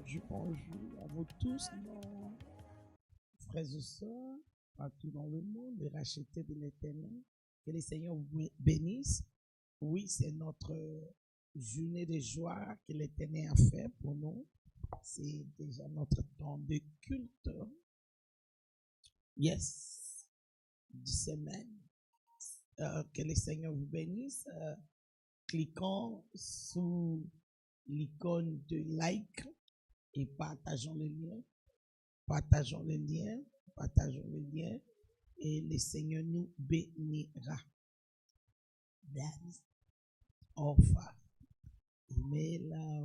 Bonjour à vous tous, nos frères et sœurs, partout dans le monde, les rachetés de l'Éternel. Que le Seigneur vous bénisse. Oui, c'est notre journée de joie que l'Éternel a fait pour nous. C'est déjà notre temps de culte. Yes, du semaine. Que le Seigneur vous bénisse. Cliquons sur l'icône de like et partageons le lien. Partageons le lien. Partageons le lien. Et le Seigneur nous bénira. That's all. Mais là,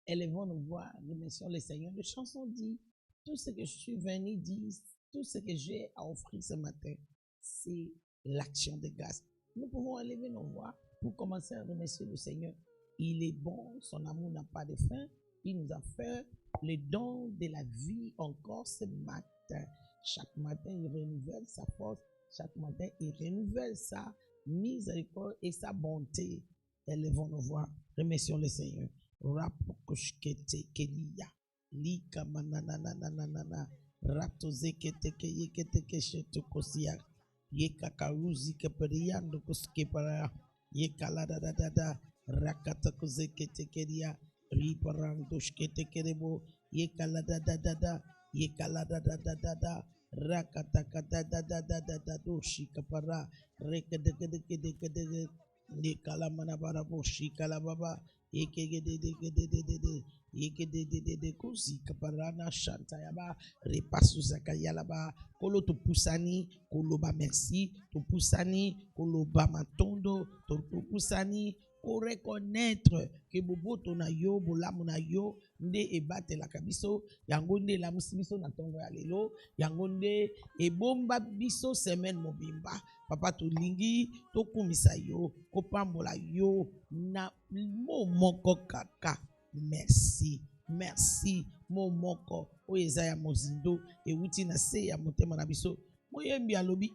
élevons nos voix, remercions le Seigneur. La chanson dit, tout ce que je suis venu dire, tout ce que j'ai à offrir ce matin, c'est l'action de grâce. Nous pouvons élever nos voix pour commencer à remercier le Seigneur. Il est bon, son amour n'a pas de fin. Il nous a fait le don de la vie encore ce matin. Chaque matin, il renouvelle sa force. Chaque matin, il renouvelle sa miséricorde et sa bonté. Élevons nos voix, remercions le Seigneur. Rapokoshkete kelia, lika mananananana, ratozekete keyekete keshetu kosia, yekakaruzi keperiando koskepara, yekaladadada, rakatakozekete kelia, riparandoshkete kerebo, yekaladadada, yekaladadada, rakatakadadadada doshikapara, rekedekede. Nikala manabara boshi kalababa yekedede kuzi kaparana shantayaba repasu zakayalaba kolo to pusani koloba merci to pusani koloba matondo to pusani pour reconnaître que boboto na yo bolamu na yo nde ebate la kabiso yango nde la musibiso na tongo ya lelo yango nde ebomba biso semaine mobimba papa tolingi tokumisa yo kopambola yo na momoko kaka merci merci momoko oyo eza ya mozindo ewuti na se ya motema na biso moyembi alobi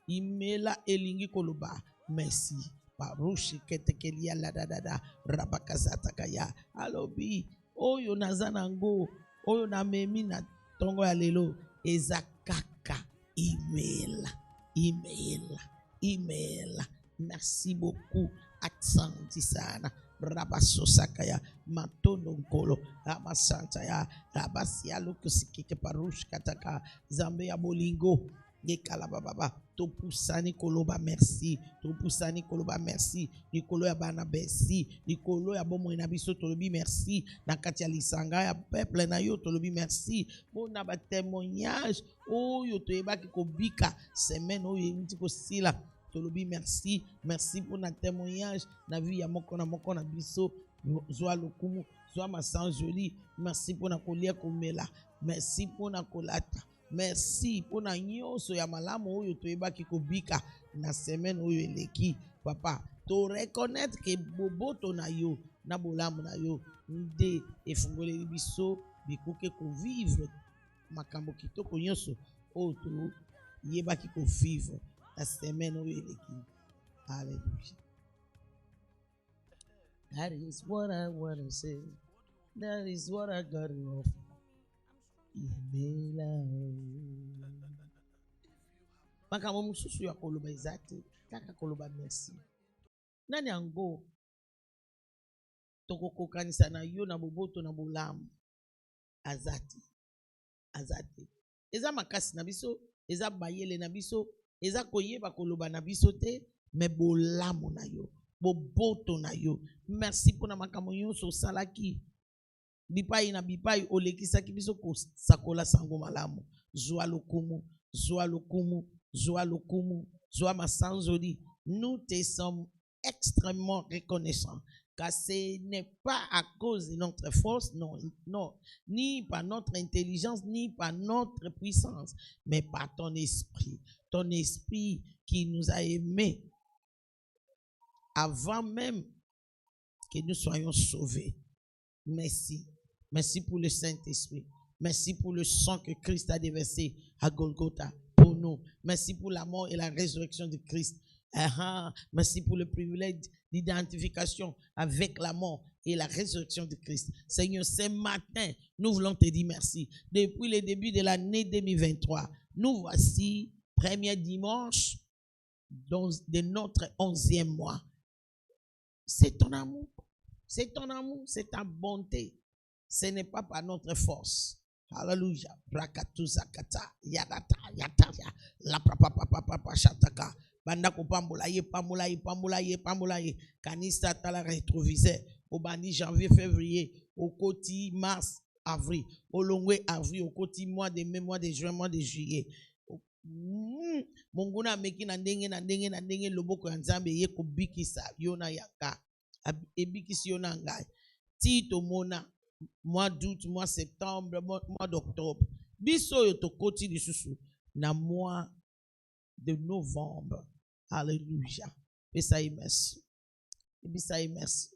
imela elingi koloba merci Barushi ketekelia la da rabakazata kaya alobi oyo nazanango oyo na memi na tongo ya lelo ezakaka imela merci beaucoup aksanti sana rabasosakaya matondo nkolo rabasanta ya rabasialo kusikike parush kataka zambe ya bolingo yekalababa topusani koloba merci topusani koloba merci likolo ya bana besi likolo ya bomoi na biso tolobi merci na kati ya lisanga ya peuple na yo tolobi merci mpona batémoignage oyo toyebaki kobika semaine oyo euti kosila tolobi merci mpona témoignage na vie ya moko na biso zwa lokumu zwa masanjoli merci mpona kolia komela merci mpona kolata merci mpona nyonso ya malamu oyo toyebaki kobika na semaine oyo eleki papa to reconnaître que boboto na yo na bolamu na yo nde efungoleli biso bikoke kovivre makambo kitoko nyonso oyo toyebaki kovivre na semaine oyo eleki. Hallelujah. That is what I want to say. That is what I got to offer. Makambo mususu ya koloba ezate kaka koloba merci nani yango tokokokanisa na yo na boboto na bolamu azate eza makasi na biso eza bayele na biso eza koyeba koloba na biso te me bolamu na yo boboto na yo merci mpona makambo nyonso osalaki bipai na bipai olekisaki biso kosakola sango malamu zwa lokumu zwa masanzoli. Nous te sommes extrêmement reconnaissants car ce n'est pas à cause de notre force, non, ni par notre intelligence, ni par notre puissance, mais par ton esprit qui nous a aimés avant même que nous soyons sauvés. Merci pour le Saint-Esprit. Merci pour le sang que Christ a déversé à Golgotha pour nous. Merci pour la mort et la résurrection de Christ. Merci pour le privilège d'identification avec la mort et la résurrection de Christ. Seigneur, ce matin, nous voulons te dire merci. Depuis le début de l'année 2023, nous voici, premier dimanche de notre 11e mois. C'est ton amour, c'est ton amour, c'est ta bonté. Ce n'est pas par notre force. Alléluia. Brakatuzakata, yadata, yataya, la papa shataka. Banda ko pambola ye. Kanista tala rétroviseur. Au bandi janvier, février. Au côté mars, avril. Au longwe avril. Au côté mois de mai, mois de juin, mois de juillet. Monguna meki na ndenge loboko ya Nzambe ye ko bikisa yona yaka. Ebikisi yona ngai. Tito mona. Mois d'août, mois septembre, mois d'octobre. Biso yo to koti lisusu na mois de novembre. Alléluia. Bisaï merci. Bisaï merci.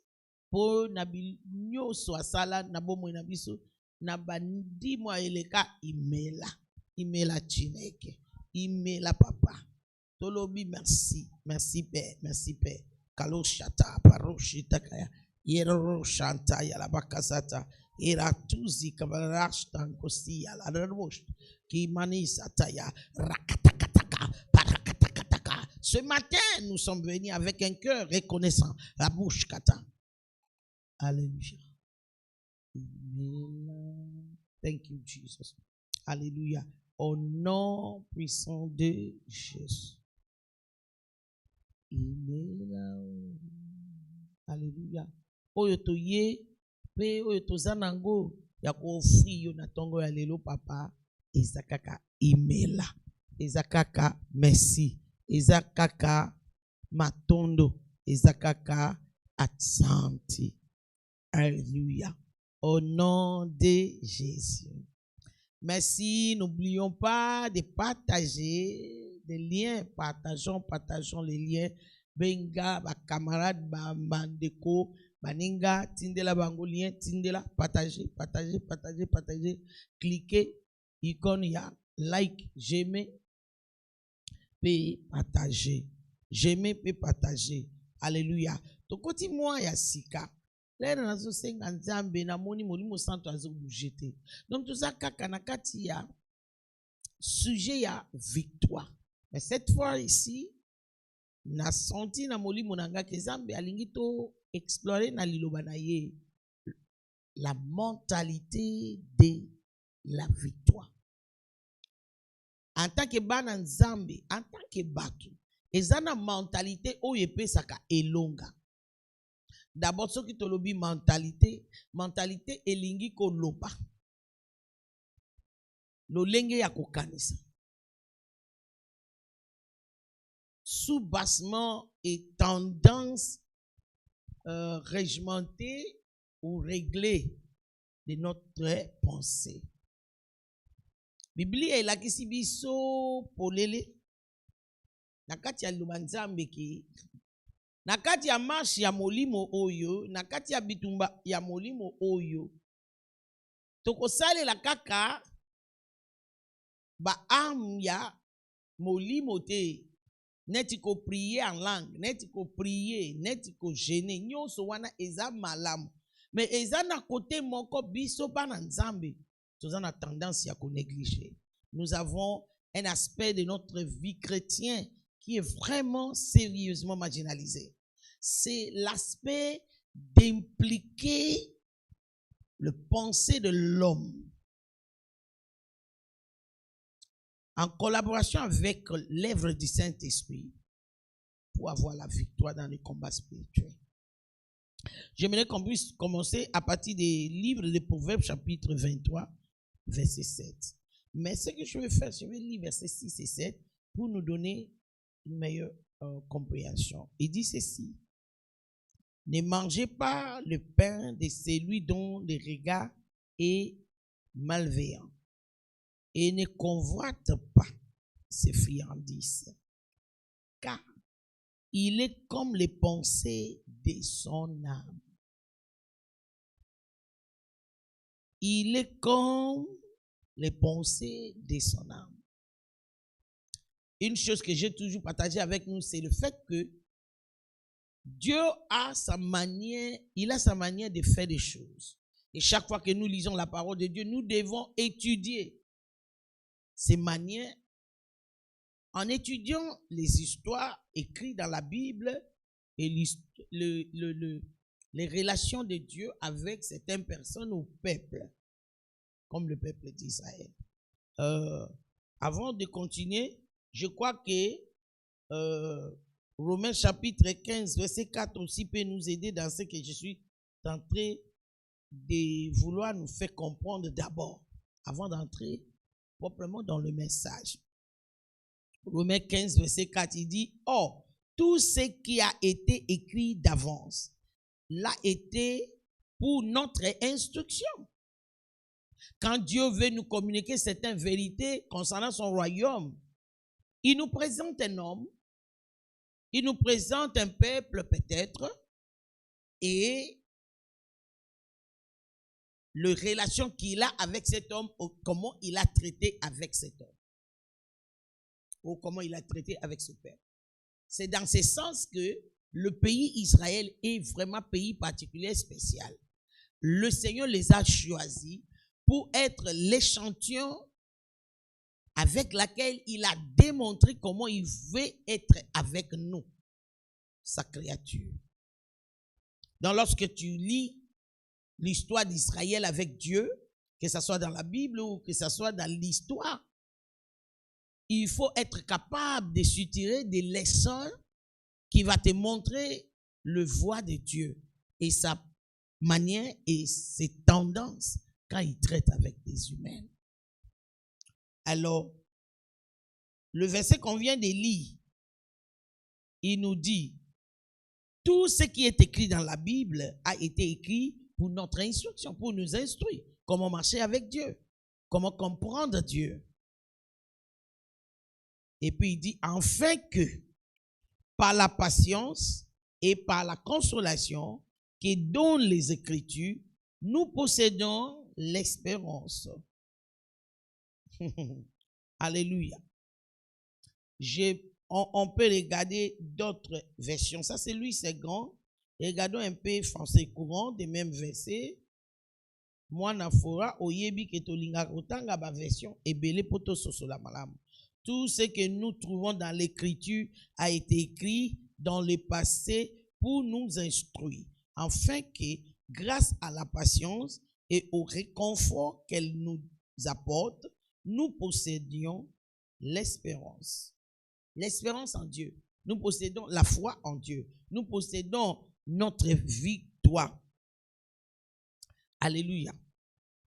Pour nabi nyoso asala na bomo na biso na bandi mo eleka imela chineke. Imela papa. Tolobi merci. Merci père, merci père. Kalo shata paroshita kaya. Yero shanta ya la bakasata era tuzi kabarash tankosi ya la rosh ki manisa taya rakatakataka parakatakataka. Ce matin, nous sommes venus avec un cœur reconnaissant. La bouche kata. Alléluia. Thank you, Jesus. Alléluia. Au nom puissant de Jésus. Alléluia. Oyo to ye pe oyo to zanango ya ko ofri yo na tongo ya lelo papa ezakaka imela ezakaka merci ezakaka matondo ezakaka atsanti. Alléluia. Au nom de Jésus. Merci, n'oublions pas de partager des liens, partageons les liens. Benga, ba camarade, ba mandeko, baninga, tindela bangolien, tindela, partagez. Cliquez, icône ya, like, j'aime, puis partager. J'aime, puis partager. Alléluia. Tokoti moi ya sika. Lero nazo senga Nzambe na moni molimo santo azo bujete. Donc tout ça kaka na kati ya sujet ya victoire. Mais cette fois ici, na senti na molimo nanga ke Nzambe alingi to explorer na liloba na ye la mentalité de la victoire. En tant que bana Nzambe, en tant que batu, ezana mentalité oyo epesaka elonga. D'abord, ce qui te lobi mentalité elingi ko loba. Lolenge ya kokanisa. Sous-bassement et tendance régimentée ou réglée de notre pensée. Biblia elakisi biso polele nakati ya lubanzambe ki nakati ya marche ya molimo oyo, nakati ya bitumba ya molimo oyo, tokosalela kaka ba arme ya molimo te, neti ko prier en langue, neti ko prier, neti ko gêner, nyonso wana eza malamu. Mais eza na côté moko biso bana Nzambe, toza na tendance ya ko négliger. Nous avons un aspect de notre vie chrétienne qui est vraiment sérieusement marginalisé. C'est l'aspect d'impliquer le pensée de l'homme en collaboration avec l'œuvre du Saint-Esprit pour avoir la victoire dans les combats spirituels. J'aimerais qu'on puisse commencer à partir des livres de Proverbes chapitre 23, verset 7. Mais ce que je vais faire, je vais lire versets 6 et 7 pour nous donner une meilleure compréhension. Il dit ceci: ne mangez pas le pain de celui dont le regard est malveillant et ne convoite pas ses friandises, car il est comme les pensées de son âme. Il est comme les pensées de son âme. Une chose que j'ai toujours partagée avec nous, c'est le fait que Dieu a sa manière, il a sa manière de faire des choses. Et chaque fois que nous lisons la parole de Dieu, nous devons étudier ces manières en étudiant les histoires écrites dans la Bible et les relations de Dieu avec certaines personnes ou peuples, comme le peuple d'Israël. Avant de continuer, je crois que Romains chapitre 15, verset 4 aussi peut nous aider dans ce que je suis en train de vouloir nous faire comprendre d'abord, avant d'entrer proprement dans le message. Romains 15, verset 4, il dit, « Or, tout ce qui a été écrit d'avance l'a été pour notre instruction. » Quand Dieu veut nous communiquer certaines vérités concernant son royaume, il nous présente un homme, il nous présente un peuple peut-être, et les relations qu'il a avec cet homme, ou comment il a traité avec cet homme, ou comment il a traité avec ce peuple. C'est dans ce sens que le pays Israël est vraiment un pays particulier spécial. Le Seigneur les a choisis pour être l'échantillon avec laquelle il a démontré comment il veut être avec nous, sa créature. Donc lorsque tu lis l'histoire d'Israël avec Dieu, que ce soit dans la Bible ou que ce soit dans l'histoire, il faut être capable de soutirer des leçons qui vont te montrer le voie de Dieu et sa manière et ses tendances quand il traite avec des humains. Alors, le verset qu'on vient de lire, il nous dit, tout ce qui est écrit dans la Bible a été écrit pour notre instruction, pour nous instruire, comment marcher avec Dieu, comment comprendre Dieu. Et puis il dit, afin que, par la patience et par la consolation que donnent les Écritures, nous possédons l'espérance. Alléluia. On peut regarder d'autres versions. Ça, c'est Louis II. Regardons un peu français courant des mêmes versets. Moi, nafora oyebi ketolinga kotanga ba version ebele poto sosola malam. Tout ce que nous trouvons dans l'écriture a été écrit dans le passé pour nous instruire, afin que, grâce à la patience et au réconfort qu'elle nous apporte, nous possédions l'espérance. L'espérance en Dieu. Nous possédons la foi en Dieu. Nous possédons notre victoire. Alléluia.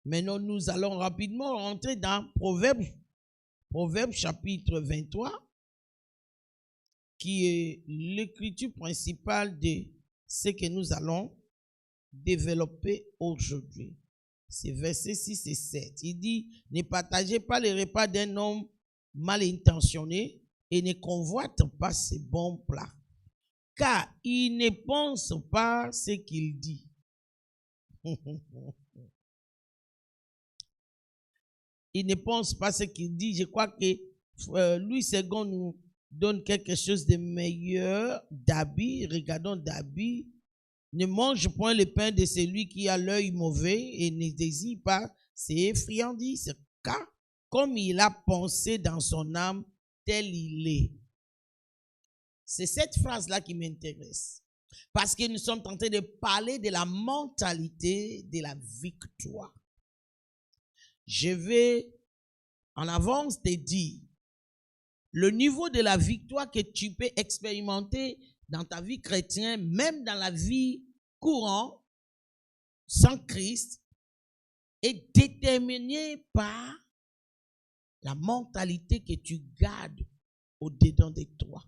Maintenant, nous allons rapidement rentrer dans Proverbes chapitre 23, qui est l'écriture principale de ce que nous allons développer aujourd'hui. C'est versets 6 et 7. Il dit, ne partagez pas les repas d'un homme mal intentionné et ne convoite pas ses bons plats, car il ne pense pas ce qu'il dit. Il ne pense pas ce qu'il dit. Je crois que Louis II nous donne quelque chose de meilleur. Dabi, regardons Dabi. Ne mange point le pain de celui qui a l'œil mauvais et ne désire pas ses friandises, car comme il a pensé dans son âme, tel il est. C'est cette phrase-là qui m'intéresse. Parce que nous sommes en train de parler de la mentalité de la victoire. Je vais en avance te dire le niveau de la victoire que tu peux expérimenter dans ta vie chrétienne, même dans la vie courante, sans Christ, est déterminé par la mentalité que tu gardes au-dedans de toi.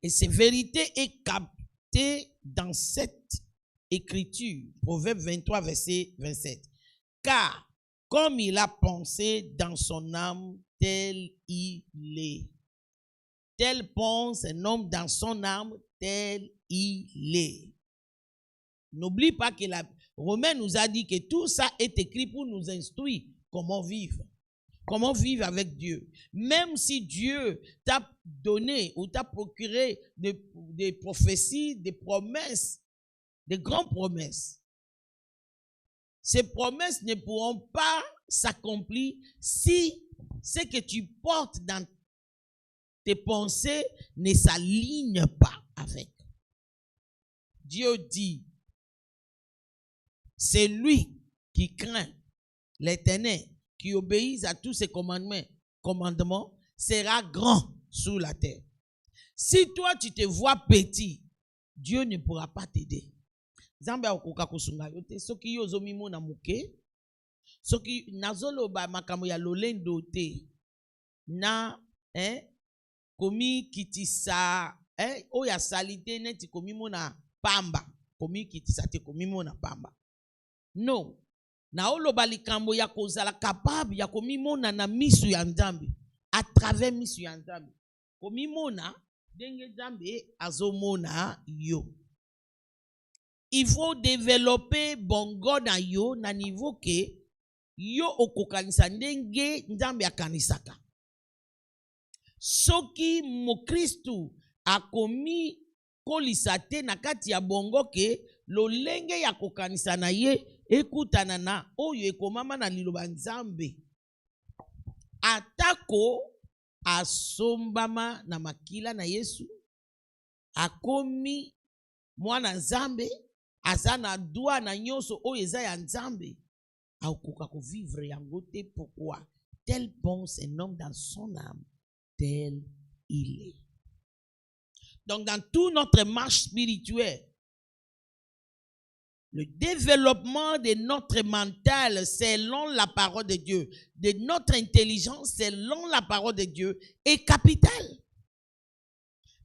Et cette vérité est captée dans cette écriture, Proverbe 23, verset 27. Car, comme il a pensé dans son âme, tel il est. Tel pense un homme dans son âme, tel il est. N'oublie pas que Romain nous a dit que tout ça est écrit pour nous instruire comment vivre. Comment vivre avec Dieu? Même si Dieu t'a donné ou t'a procuré des prophéties, des promesses, des grandes promesses, ces promesses ne pourront pas s'accomplir si ce que tu portes dans tes pensées ne s'aligne pas avec. Dieu dit, c'est lui qui craint l'Éternel, qui obéit à tous ses commandements, sera grand sur la terre. Si toi tu te vois petit, Dieu ne pourra pas t'aider. Zambé akoka kusunga yote soki yo zomimo na muke soki nazoloba makambo ya lolendo te na komi kitisa oya salite neti komimo na pamba komi kitisa te komimo na pamba no na oloba likambo ya kozala capable ya komimona na misu ya Nzambe à travers misu ya Nzambe komimona ndenge Nzambe azomona yo. Il faut développer bongo na yo na niveau ke yo okokanisa ndenge Nzambe akanisaka. Soki mokristu akomi kolisa te na kati ya bongo ke lolenge ya kokanisa na ye ekutana na oyo ekomama na liloba Nzambe. Atako asombama na makila na Yesu akomi mwana Nzambe azana doa na nyonso oyo eza ya Nzambe akoka ko vivre yango te. Pourquoi? Tel pense un homme dans son âme, tel il est. Donc dans toute notre marche spirituelle, le développement de notre mental selon la parole de Dieu, de notre intelligence selon la parole de Dieu est capital.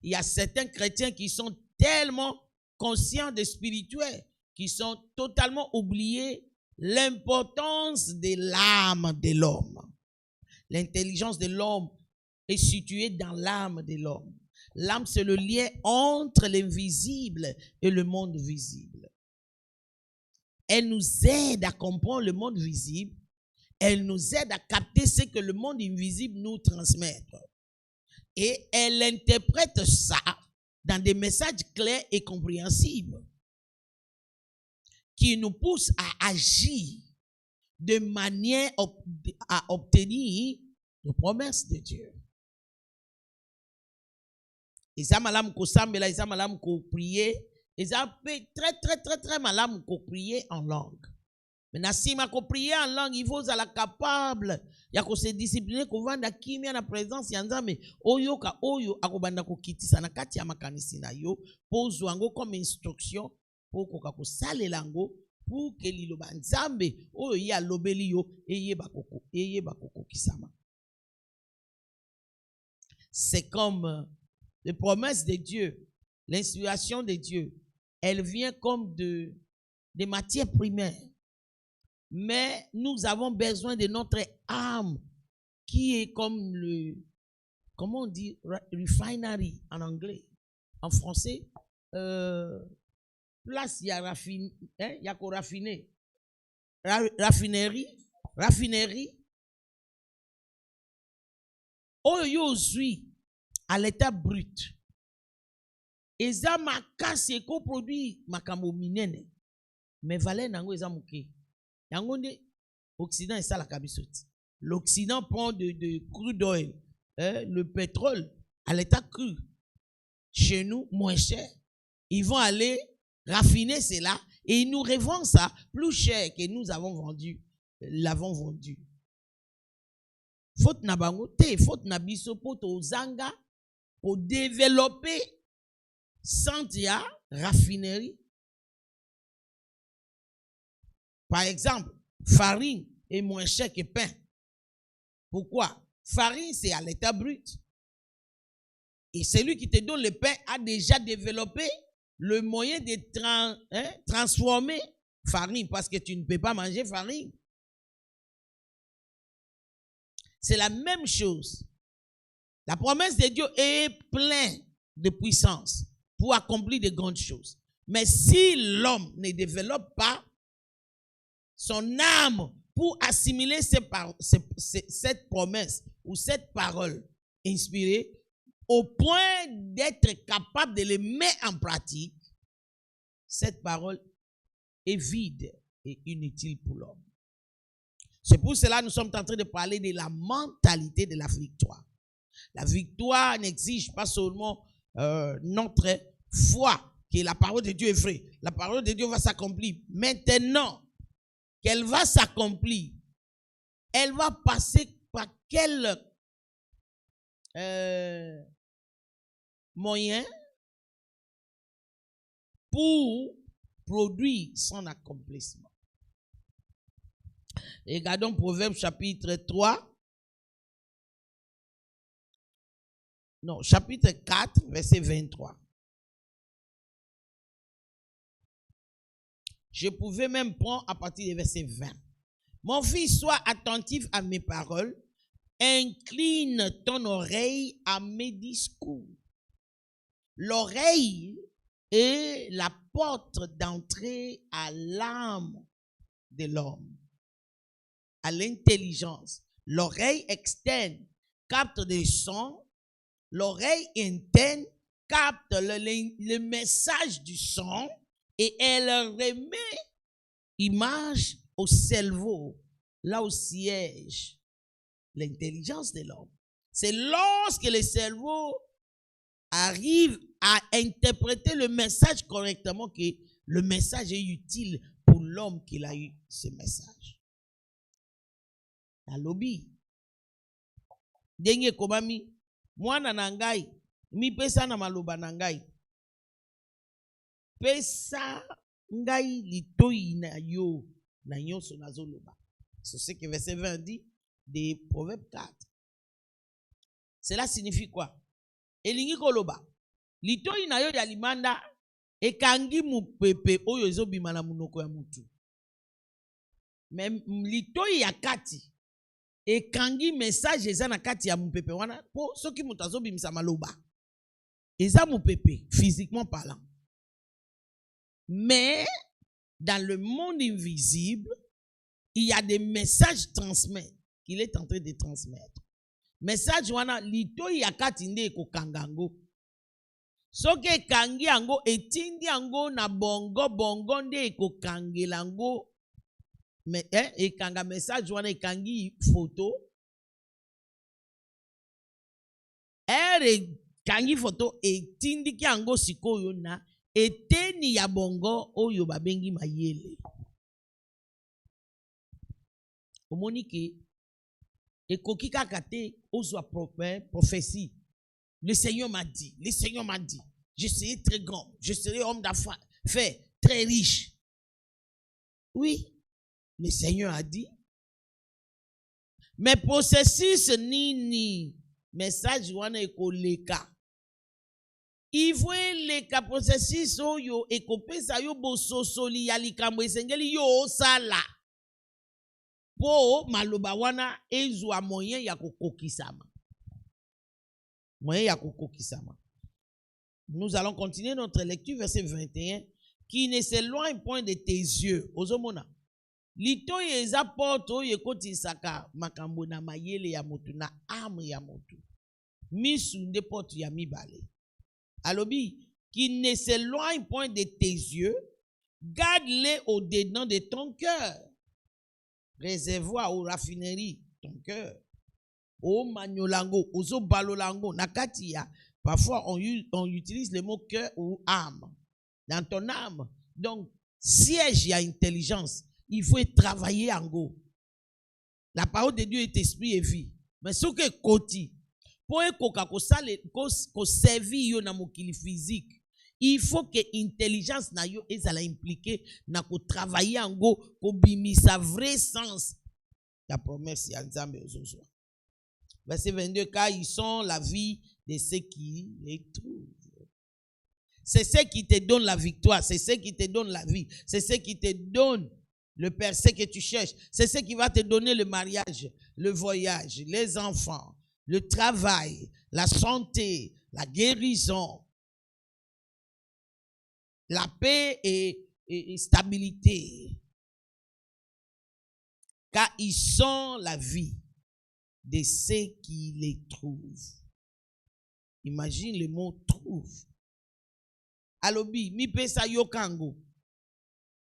Il y a certains chrétiens qui sont tellement conscients de spirituel, qui sont totalement oubliés l'importance de l'âme de l'homme. L'intelligence de l'homme est située dans l'âme de l'homme. L'âme, c'est le lien entre l'invisible et le monde visible. Elle nous aide à comprendre le monde visible. Elle nous aide à capter ce que le monde invisible nous transmet. Et elle interprète ça dans des messages clairs et compréhensibles qui nous poussent à agir de manière à obtenir les promesses de Dieu. Et ça, malam ko sambela, et ça, malam ko prier, et ça peut très malam ko prier en langue. Mais si ma ko prier en langue, il faut être capable, ya ko se discipliner ko vanda kimia na présence ya Nzambe, oyo ka oyo akobanda ko kitisa na kati ya makanisi na yo, pose yango comme instruction pour ko ka ko salela yango pour que liloba Nzambe oyo ya lobeli yo eye bakoko kisama. C'est comme les promesses de Dieu, l'inspiration de Dieu, elle vient comme des matières primaires. Mais nous avons besoin de notre âme qui est comme comment on dit, refinery en anglais. En français, place il y a raffiner, il y a qu'on raffiner. Raffinerie. Oh yo zui à l'état brut. Eza makasi ko produit makambo minene. Mais valeur nango eza muke. Yango nde Occident esa la kabisoti. L'Occident prend de crude oil, le pétrole à l'état cru. Chez nous, moins cher. Ils vont aller raffiner cela et ils nous revendent ça plus cher que nous l'avons vendu. Faute na bango te, faute na biso poto zanga pour développer Santia raffinerie. Par exemple, farine est moins cher que pain. Pourquoi? Farine, c'est à l'état brut. Et celui qui te donne le pain a déjà développé le moyen de transformer farine parce que tu ne peux pas manger farine. C'est la même chose. La promesse de Dieu est pleine de puissance pour accomplir de grandes choses. Mais si l'homme ne développe pas son âme pour assimiler cette promesse ou cette parole inspirée au point d'être capable de les mettre en pratique, cette parole est vide et inutile pour l'homme. C'est pour cela que nous sommes en train de parler de la mentalité de la victoire. La victoire n'exige pas seulement notre foi, que la parole de Dieu est vraie. La parole de Dieu va s'accomplir. Maintenant qu'elle va s'accomplir, elle va passer par quel moyen pour produire son accomplissement. Regardons Proverbe chapitre 3. Non, chapitre 4, verset 23. Je pouvais même prendre à partir du verset 20. Mon fils, sois attentif à mes paroles, incline ton oreille à mes discours. L'oreille est la porte d'entrée à l'âme de l'homme, à l'intelligence. L'oreille externe capte des sons. L'oreille interne capte le message du son et elle remet image au cerveau, là où siège l'intelligence de l'homme. C'est lorsque le cerveau arrive à interpréter le message correctement que le message est utile pour l'homme qui a eu ce message. La lobby. Denye komami, mwana nangai, mi pesa na maloba nangai. Pesa ngai litoi na yo na nyonso nazoloba. C'est ce que verset 20 dit de Proverbe 4. Cela signifie quoi? Elingi koloba. Litoi na yo ya limanda ekangi mupepe oyo ezobima na munoko ya mutu. Mais litoi ya kati ekangi message eza na kati ya mupepe wana po soki mutu azobimisa maloba. Eza mupepe physiquement parlant. Mais dans le monde invisible, il y a des messages transmis qu'il est en train de transmettre. Message wana litoi ya kati nde ko kangango. Soke kangi ango etindi ango na bongo bongo nde ko kangelango. Mais ekanga message wana ekangi photo. Kangi photo etindi ki ango sikoyo na eteni ya bongo oyo babengi mayele. Omoni ke ekoki kaka te ozwa prophétie. Le Seigneur m'a dit, le Seigneur m'a dit, je serai très grand, je serai homme d'affaires, très riche. Oui, le Seigneur a dit. Mais processus ni message wana ekoleka. Il faut leka processus oyo ekopesa yo bososoli ya likambo esengeli yo osala. Po maloba wana ezwa moyen ya kokokisama. Moyen ya kokokisama. Nous allons continuer notre lecture, verset 21, qui ne s'éloigne point de tes yeux. Ozomona. Lito yeza porto yekoti saka makambo na mayele ya motu na âme ya motu. Misu nde porte ya mibale. Alobi, qui ne s'éloigne point de tes yeux, garde-les au-dedans de ton cœur. Réservoir ou raffinerie, ton cœur. O magnolango, ozo balolango, nakatia. Parfois, on utilise le mot cœur ou âme. Dans ton âme. Donc, siège, il y a intelligence. Il faut travailler en go. La parole de Dieu est esprit et vie. Mais ce que koti, pour ko servi yo na mokili physique, il faut que intelligence na yo ezala impliqué na ko travailler en go, ko bimisa vrai sens la promesse ya Nzambe ozozwa. Verset 22, car ils sont la vie de ceux qui les trouvent. C'est ce qui te donne la victoire, c'est ce qui te donne la vie, c'est ce qui te donne le percé que tu cherches, c'est ce qui va te donner le mariage, le voyage, les enfants, le travail, la santé, la guérison, la paix et stabilité. car ils sont la vie de ceux qui les trouvent. Imagine le mot trouve. Alobi, mi pesa yokango.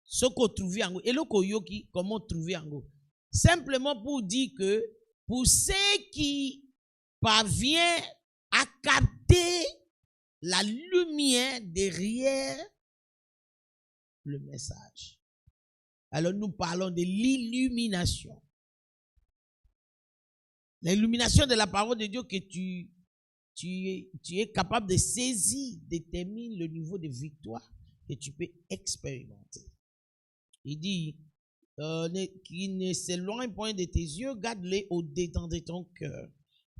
Soko trouver ango. Eloko yoki, comment trouver ango? Simplement pour dire que pour ceux qui parviennent à capter la lumière derrière le message. Alors nous parlons de l'illumination. L'illumination de la parole de Dieu que tu es capable de saisir détermine le niveau de victoire que tu peux expérimenter. Il dit, qui ne s'éloigne point de tes yeux, garde-les au-dedans de ton cœur,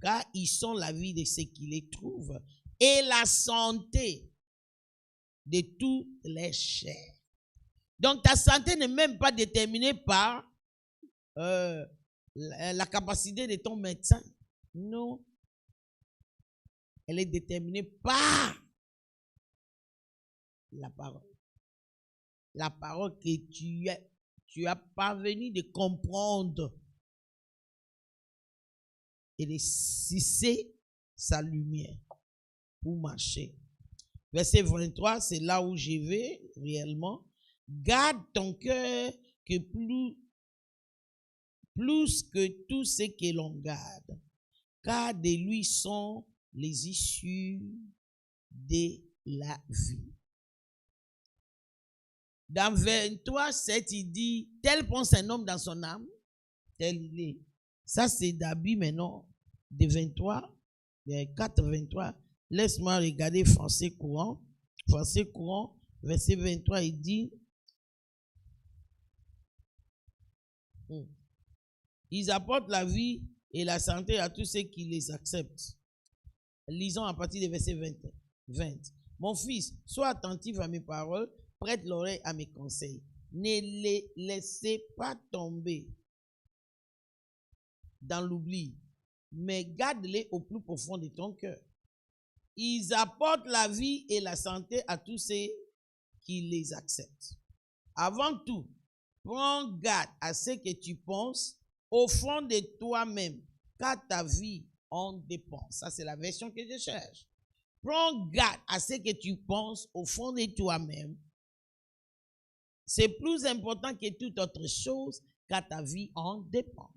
car ils sont la vie de ceux qui les trouvent et la santé de toutes les chairs. Donc ta santé n'est même pas déterminée par la capacité de ton médecin. Non. Elle est déterminée par la parole. La parole que tu as parvenu de comprendre et de cesser sa lumière pour marcher. Verset 23, c'est là où je vais réellement. Garde ton cœur que plus que tout ce que l'on garde, car de lui sont les issues de la vie. Dans 23, 7, il dit, tel pense un homme dans son âme, tel il est. Ça, c'est d'habit maintenant, de 23, 4, 23. Laisse-moi regarder français courant. Français courant, verset 23, il dit, ils apportent la vie et la santé à tous ceux qui les acceptent. Lisons à partir du verset 20. Mon fils, sois attentif à mes paroles, prête l'oreille à mes conseils. Ne les laissez pas tomber dans l'oubli, mais garde-les au plus profond de ton cœur. Ils apportent la vie et la santé à tous ceux qui les acceptent. Avant tout, prends garde à ce que tu penses au fond de toi-même, car ta vie en dépend. Ça, c'est la version que je cherche. Prends garde à ce que tu penses au fond de toi-même. C'est plus important que toute autre chose, car ta vie en dépend.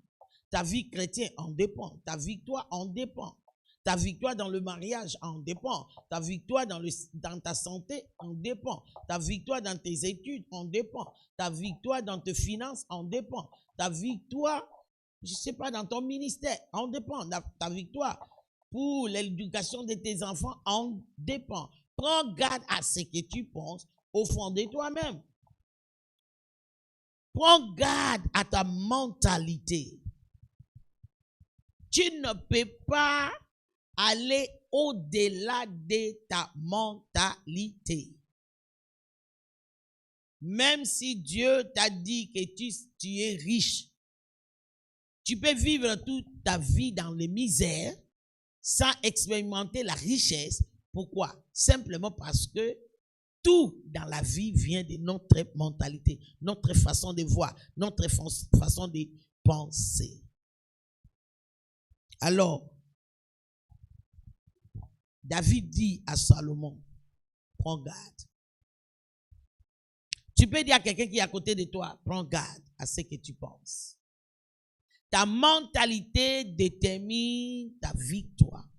Ta vie chrétienne en dépend. Ta victoire en dépend. Ta victoire dans le mariage en dépend. Ta victoire dans ta santé en dépend. Ta victoire dans tes études en dépend. Ta victoire dans tes finances en dépend. Ta victoire, je ne sais pas, dans ton ministère en dépend. Ta victoire pour l'éducation de tes enfants en dépend. Prends garde à ce que tu penses au fond de toi-même. Prends garde à ta mentalité. Tu ne peux pas aller au-delà de ta mentalité. Même si Dieu t'a dit que tu es riche, tu peux vivre toute ta vie dans les misères sans expérimenter la richesse. Pourquoi? Simplement parce que tout dans la vie vient de notre mentalité, notre façon de voir, notre façon de penser. Alors, David dit à Salomon, prends garde. Tu peux dire à quelqu'un qui est à côté de toi, prends garde à ce que tu penses. Ta mentalité détermine ta victoire.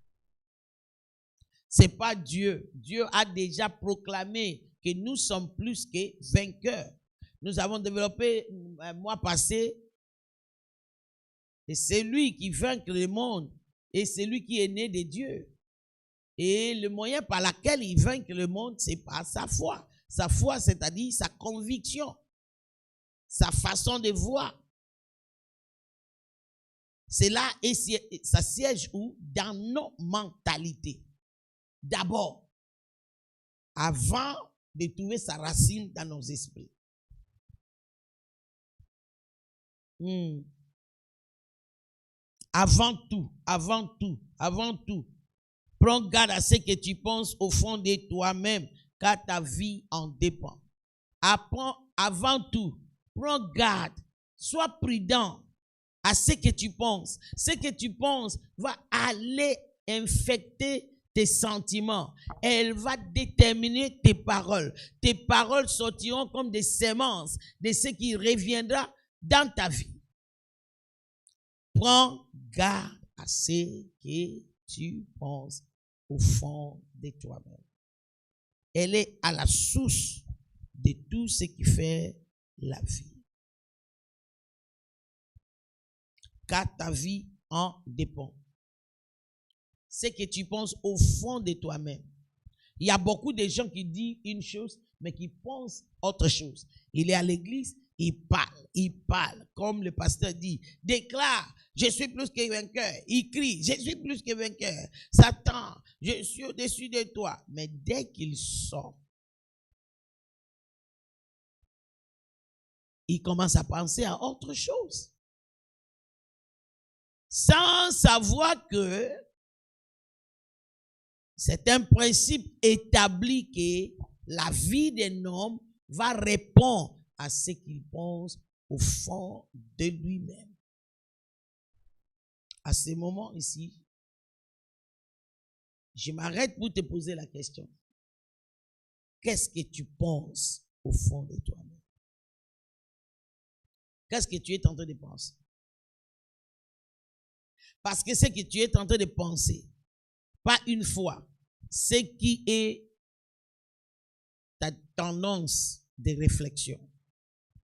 Ce n'est pas Dieu. Dieu a déjà proclamé que nous sommes plus que vainqueurs. Nous avons développé, mois passé, et c'est lui qui vainc le monde et c'est lui qui est né de Dieu. Et le moyen par lequel il vainc le monde, c'est par sa foi. Sa foi, c'est-à-dire sa conviction, sa façon de voir. C'est là et ça siège où? Dans nos mentalités. D'abord, avant de trouver sa racine dans nos esprits. Avant tout, prends garde à ce que tu penses au fond de toi-même, car ta vie en dépend. Avant tout, prends garde, sois prudent à ce que tu penses. Ce que tu penses va aller infecter tes sentiments. Elle va déterminer tes paroles. Tes paroles sortiront comme des semences de ce qui reviendra dans ta vie. Prends garde à ce que tu penses au fond de toi-même. Elle est à la source de tout ce qui fait la vie. Car ta vie en dépend. Ce que tu penses au fond de toi-même. Il y a beaucoup de gens qui disent une chose, mais qui pensent autre chose. Il est à l'église, il parle, comme le pasteur dit, déclare, je suis plus que vainqueur. Il crie, je suis plus que vainqueur. Satan, je suis au-dessus de toi. Mais dès qu'il sort, il commence à penser à autre chose. Sans savoir que c'est un principe établi que la vie d'un homme va répondre à ce qu'il pense au fond de lui-même. À ce moment ici, je m'arrête pour te poser la question. Qu'est-ce que tu penses au fond de toi-même? Qu'est-ce que tu es en train de penser? Parce que ce que tu es en train de penser, pas une fois, ce qui est ta tendance de réflexion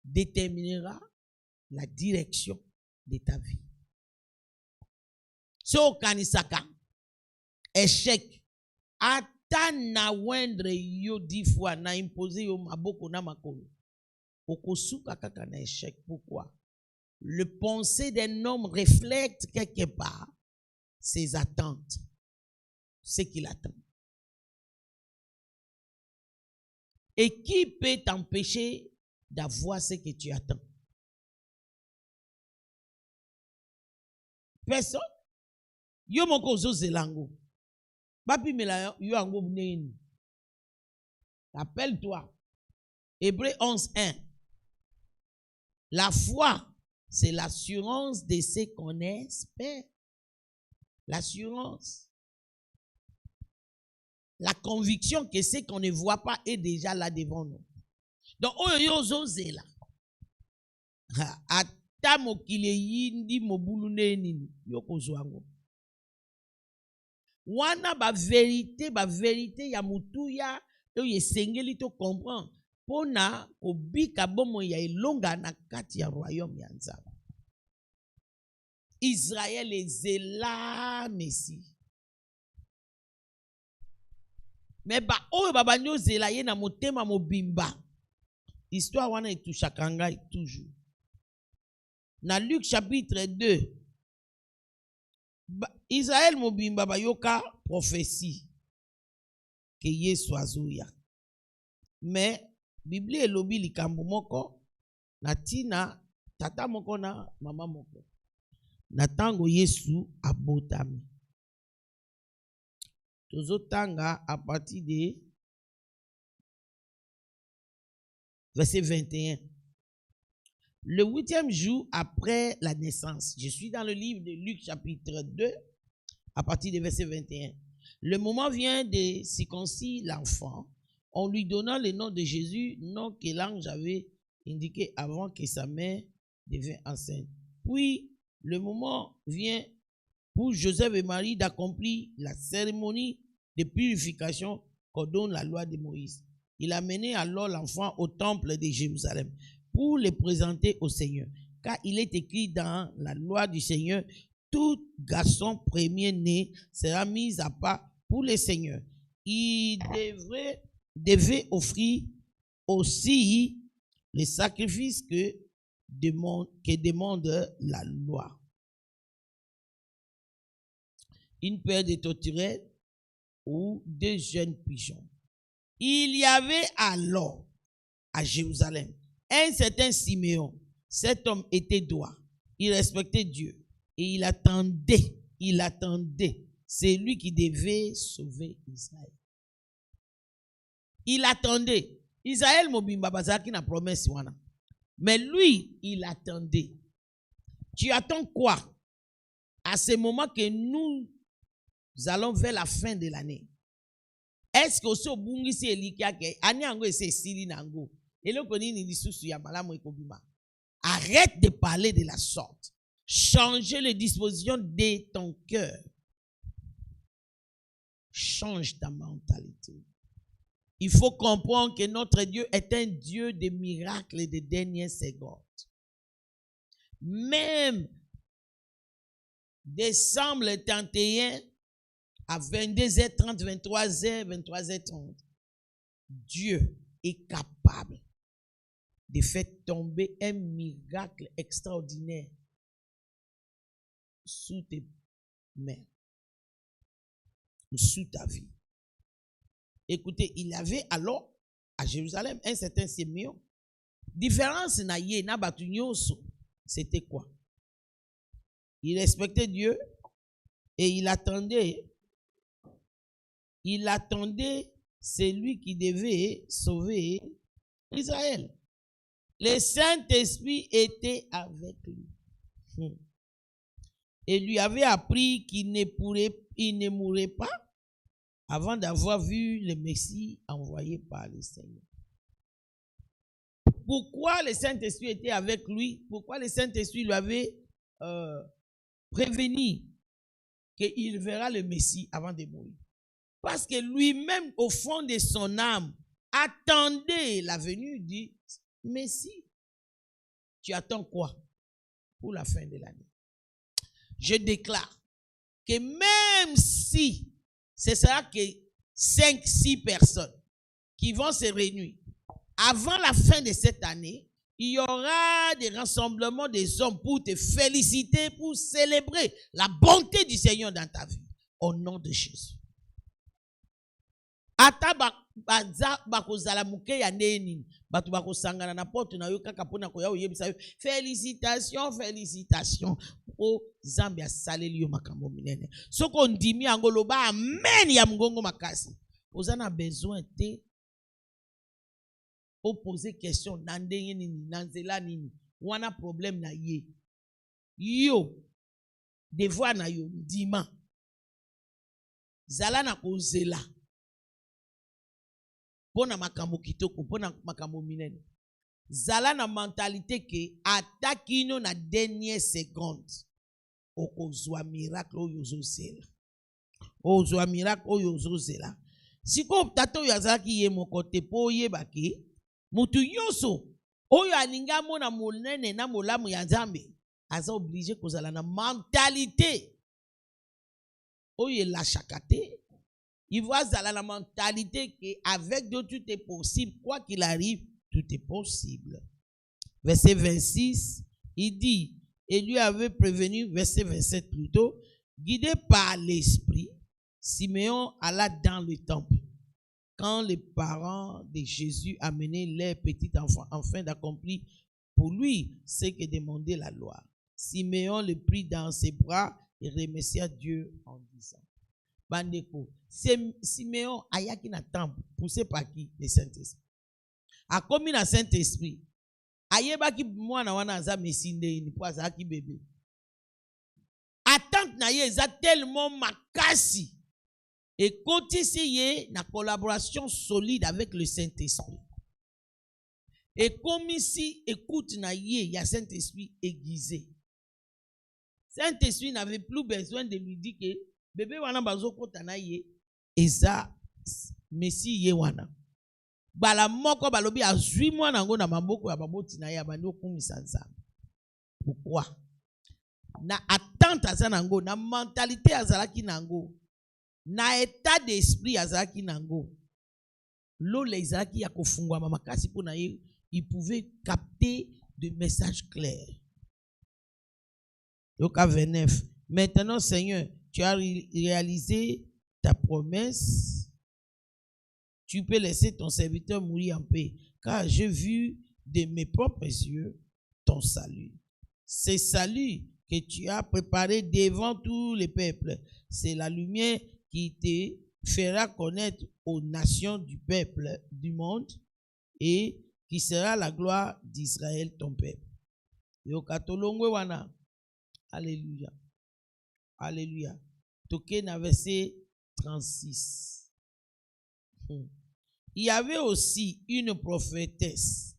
déterminera la direction de ta vie. So kanisaka, échec, ata na wendre yo 10 fois, na imposé yo maboko na makolo. Okosuka kaka na échec. Pourquoi? Le pensée d'un homme reflète quelque part ses attentes, ce qu'il attend. Et qui peut t'empêcher d'avoir ce que tu attends? Personne. Yo moko zo zelango. Bapi mela yo ango bneni. Rappelle-toi. Hébreux 11:1. La foi, c'est l'assurance de ce qu'on espère. L'assurance. La conviction que ce qu'on ne voit pas est déjà là devant nous. Donc, oyo zo zela. Ata mokile yindi mobulu neni yoko zwango. Wana ba vérité ya mutuya oyo esengeli to comprendre pona kobika bomo ya elonga na kati ya royaume ya Nzambe. Israël ezela Messi. Mais ba oyo babandi ozela ye na motema mobimba. Histoire wana etushaka ngai toujours. Na Luc chapitre 2. Israël mobimba bayoka prophétie que Yesu azoya. Mais Bible elobi likambo moko na tina tata moko na mama moko. Na tango Yesu abotami. Tozotanga à partir de verset 21. Le 8e jour après la naissance, je suis dans le livre de Luc chapitre 2, à partir du verset 21. Le moment vient de circoncire l'enfant, en lui donnant le nom de Jésus, nom que l'ange avait indiqué avant que sa mère devienne enceinte. Puis, le moment vient pour Joseph et Marie d'accomplir la cérémonie de purification qu'ordonne la loi de Moïse. Il a mené alors l'enfant au temple de Jérusalem pour le présenter au Seigneur. Car il est écrit dans la loi du Seigneur, tout garçon premier-né sera mis à part pour le Seigneur. Il devait offrir aussi les sacrifices que demande la loi. Une paire de tourterelles ou 2 jeunes pigeons. Il y avait alors à Jérusalem un certain Siméon. Cet homme était droit. Il respectait Dieu. Et il attendait. C'est lui qui devait sauver Israël. Il attendait. Israël mobimba bazaki na promesse wana. Mais lui, il attendait. Tu attends quoi à ce moment que nous allons vers la fin de l'année? Est-ce que aussi au bungisi elikia ke ani ango ese sili nango eloko nini lisusu ya malamu ekobima? Arrête de parler de la sorte. Changer les dispositions de ton cœur. Change ta mentalité. Il faut comprendre que notre Dieu est un Dieu de miracles et de dernières secondes. Même décembre 31 à 22h30, 23h, 23h30, Dieu est capable de faire tomber un miracle extraordinaire sous tes mains, sous ta vie. Écoutez, il y avait alors à Jérusalem un certain Siméon. Différence na ye na batu nyonso, c'était quoi? Il respectait Dieu et il attendait celui qui devait sauver Israël. Le Saint-Esprit était avec lui. Et lui avait appris qu'il ne mourrait pas avant d'avoir vu le Messie envoyé par le Seigneur. Pourquoi le Saint-Esprit était avec lui? Pourquoi le Saint-Esprit lui avait prévenu qu'il verra le Messie avant de mourir? Parce que lui-même, au fond de son âme, attendait la venue du Messie. Tu attends quoi pour la fin de l'année? Je déclare que même si ce sera que 5-6 personnes qui vont se réunir avant la fin de cette année, il y aura des rassemblements des hommes pour te féliciter, pour célébrer la bonté du Seigneur dans ta vie. Au nom de Jésus. Ata bakozala muke ya neni batu bakosangana na porte na yo kaka pona koya oyebisa yo félicitations o Zambia saleli yo makambo minene soko ndimi yango loba amen ya mgongo makasi ozana besoin te o poser question na ndenge nini na nzela nini wana problème na ye yo devoir na yo ndima zala na kozela pona makambo kitoko pona makambo minene zala na mentalité ke atakino na dernière seconde okozwa miracle oyo ozozela siko tata oyo azalaki ye moko te po oyeba ke mutu nyonso oyo alinga mona monene na molamu ya Nzambe aza obligé kozala na mentalité oyo elashaka te. Il voit la mentalité qu'avec Dieu tout est possible. Quoi qu'il arrive, tout est possible. Verset 26, il dit, et lui avait prévenu, verset 27 plutôt, guidé par l'Esprit, Siméon alla dans le temple. Quand les parents de Jésus amenaient leur petit enfant afin d'accomplir pour lui ce que demandait la loi, Siméon le prit dans ses bras et remercia Dieu en disant, Bandeko, Siméon ayaki na temple, poussé par qui? Le Saint-Esprit. A commis na Saint-Esprit. Ayebaki mwana wana aza mesinde ni po azaki bébé. Attente na ye eza tellement makasi. Et kotisi ye na collaboration solide avec le Saint-Esprit. Et comme ici, écoute na ye, ya Saint-Esprit aiguisé. Saint-Esprit n'avait plus besoin de lui dire que bébé wana bazokota na ye eza Messi ye wana bala moko balobi azwi mwana ngo na maboko ya baboti na ye abandi okumisa Nzambe. Pourquoi? Na attente aza nango, na mentalité azalaki nango, na état d'esprit azalaki nango, lole ezalaki ya kofungwama makasi po na ye, il pouvait capter des messages clairs. Luka 29. Maintenant, Seigneur, tu as réalisé ta promesse. Tu peux laisser ton serviteur mourir en paix, car j'ai vu de mes propres yeux ton salut. Ce salut que tu as préparé devant tous les peuples, c'est la lumière qui te fera connaître aux nations du peuple du monde et qui sera la gloire d'Israël ton peuple. Yokatolongwe wana Alléluia. Alléluia. Toqué dans verset 36. Il y avait aussi une prophétesse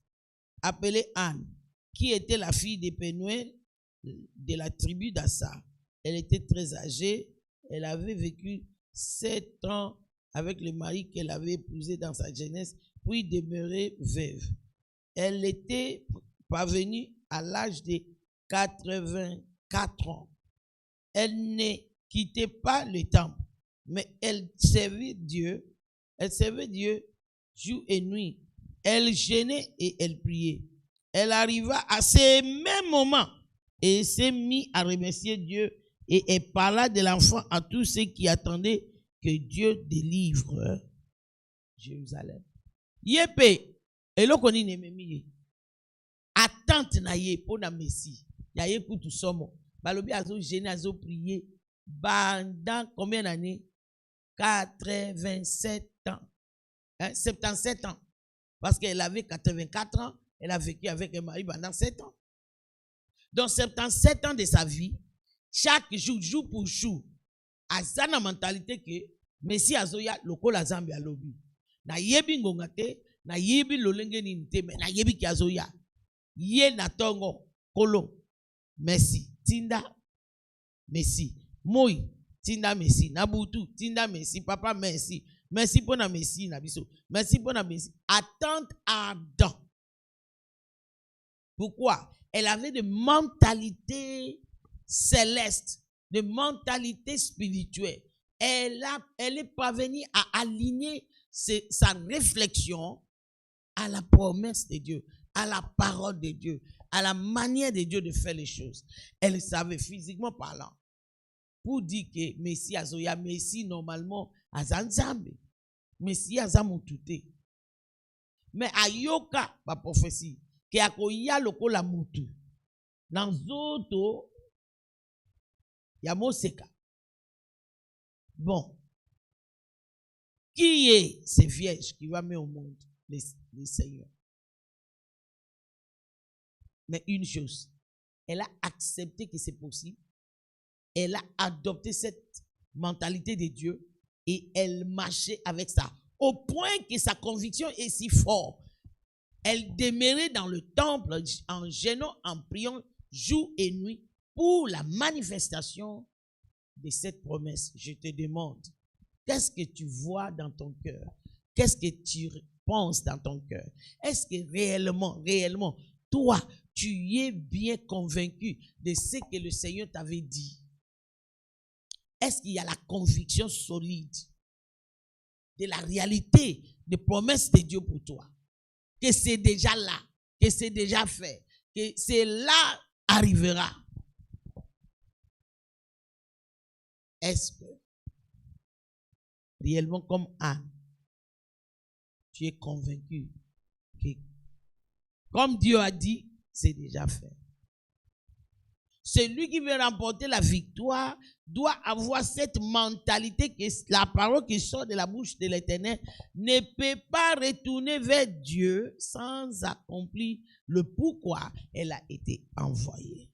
appelée Anne, qui était la fille de Pénuel de la tribu d'Assa. Elle était très âgée. Elle avait vécu 7 ans avec le mari qu'elle avait épousé dans sa jeunesse, puis demeurée veuve. Elle était parvenue à l'âge de 84 ans. Elle ne quittait pas le temple, mais elle servait Dieu. Elle servait Dieu jour et nuit. Elle jeûnait et elle priait. Elle arriva à ce même moment et s'est mise à remercier Dieu et elle parla de l'enfant à tous ceux qui attendaient que Dieu délivre Jérusalem. Yépe, eloko ni nememi. Attente na ye pour na Messie. Ya ye kutu somo. Balobi azo jeûner, azo prier pendant combien d'années? 87 ans. 77 ans. Parce qu'elle avait 84 ans, elle a vécu avec un mari pendant 7 ans. Donc 77 ans de sa vie, chaque jour, jour pour jour, a la mentalité que Messie azoya lokola zambi alobi. Na yebi ngonga te, na yebi lolenge ni te, mais na yebi ki azoya. Ye na tongo, kolo, Messi, tinda, Messi, moi, tinda Messi, Nabutu, tinda Messi, papa Messi, merci pour na Messi, Nabiso, merci pour na Messi. Attente ardent. Pourquoi? Elle avait de mentalité céleste, de mentalité spirituelle. Elle est parvenue à aligner sa réflexion à la promesse de Dieu, à la parole de Dieu, à la manière de Dieu de faire les choses. Elle savait physiquement parlant. Pour dire que Messie azoya, Messie normalement azanzambe, Messie azamutute. Mais ayoka ba prophétie que akoya lokola mutu. Dans zoto ya moseka. Bon. Qui est ces vierges qui va mettre au monde les Seigneurs? Mais une chose, elle a accepté que c'est possible. Elle a adopté cette mentalité de Dieu et elle marchait avec ça. Au point que sa conviction est si forte. Elle demeurait dans le temple en jeûnant, en priant jour et nuit pour la manifestation de cette promesse. Je te demande, qu'est-ce que tu vois dans ton cœur? Qu'est-ce que tu penses dans ton cœur? Est-ce que réellement, toi, tu es bien convaincu de ce que le Seigneur t'avait dit? Est-ce qu'il y a la conviction solide de la réalité des promesses de Dieu pour toi? Que c'est déjà là, que c'est déjà fait, que c'est là arrivera. Est-ce que réellement comme Anne, tu es convaincu que comme Dieu a dit, c'est déjà fait? Celui qui veut remporter la victoire doit avoir cette mentalité que la parole qui sort de la bouche de l'Éternel ne peut pas retourner vers Dieu sans accomplir le pourquoi elle a été envoyée.